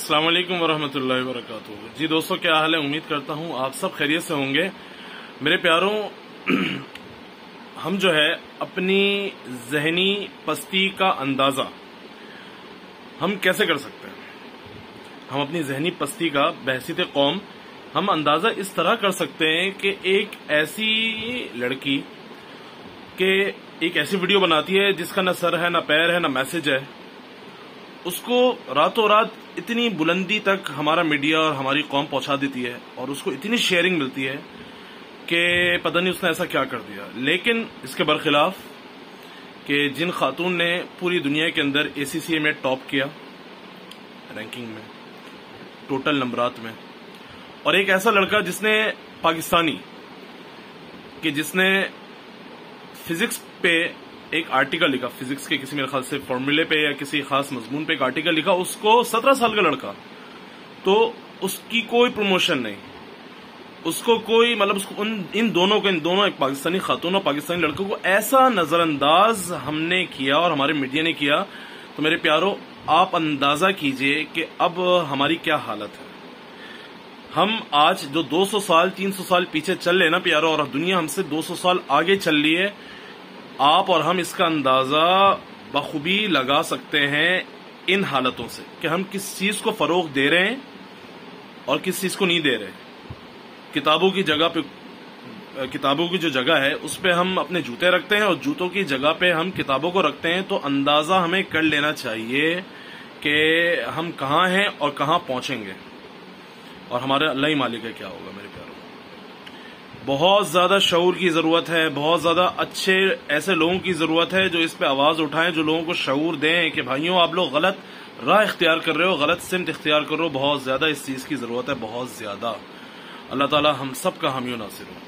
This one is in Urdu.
السلام علیکم ورحمۃ اللہ وبرکاتہ۔ جی دوستو، کیا حال ہے؟ امید کرتا ہوں آپ سب خیریت سے ہوں گے۔ میرے پیاروں، ہم جو ہے اپنی ذہنی پستی کا اندازہ ہم کیسے کر سکتے ہیں؟ ہم اپنی ذہنی پستی کا بحیثیت قوم ہم اندازہ اس طرح کر سکتے ہیں کہ ایک ایسی لڑکی کہ ایک ایسی ویڈیو بناتی ہے جس کا نہ سر ہے، نہ پیر ہے، نہ میسج ہے، اس کو راتوں رات اتنی بلندی تک ہمارا میڈیا اور ہماری قوم پہنچا دیتی ہے اور اس کو اتنی شیئرنگ ملتی ہے کہ پتہ نہیں اس نے ایسا کیا کر دیا۔ لیکن اس کے برخلاف کہ جن خاتون نے پوری دنیا کے اندر ACCA میں ٹاپ کیا، رینکنگ میں، ٹوٹل نمبرات میں، اور ایک ایسا لڑکا جس نے پاکستانی کہ جس نے فزکس پہ ایک آرٹیکل لکھا، فزکس کے کسی میرے خیال سے فارمولے پہ یا کسی خاص مضمون پہ ایک آرٹیکل لکھا، اس کو 17 سال کا لڑکا، تو اس کی کوئی پروموشن نہیں، اس کو کوئی مطلب اس کو ان دونوں ایک پاکستانی خاتون اور پاکستانی لڑکوں کو ایسا نظر انداز ہم نے کیا اور ہمارے میڈیا نے کیا۔ تو میرے پیاروں، آپ اندازہ کیجئے کہ اب ہماری کیا حالت ہے۔ ہم آج جو 200 سال 300 سال پیچھے چل رہے نا پیاروں، اور دنیا ہم سے 200 سال آگے چل رہی ہے، آپ اور ہم اس کا اندازہ بخوبی لگا سکتے ہیں ان حالتوں سے کہ ہم کس چیز کو فروغ دے رہے ہیں اور کس چیز کو نہیں دے رہے۔ کتابوں کی جو جگہ ہے اس پہ ہم اپنے جوتے رکھتے ہیں اور جوتوں کی جگہ پہ ہم کتابوں کو رکھتے ہیں، تو اندازہ ہمیں کر لینا چاہیے کہ ہم کہاں ہیں اور کہاں پہنچیں گے، اور ہمارے اللہ ہی مالک ہے کیا ہوگا۔ میرے پیاروں، بہت زیادہ شعور کی ضرورت ہے، بہت زیادہ اچھے ایسے لوگوں کی ضرورت ہے جو اس پہ آواز اٹھائیں، جو لوگوں کو شعور دیں کہ بھائیوں آپ لوگ غلط راہ اختیار کر رہے ہو، غلط سمت اختیار کر رہے ہو۔ بہت زیادہ اس چیز کی ضرورت ہے، بہت زیادہ۔ اللہ تعالی ہم سب کا حامی و ناصر ہو۔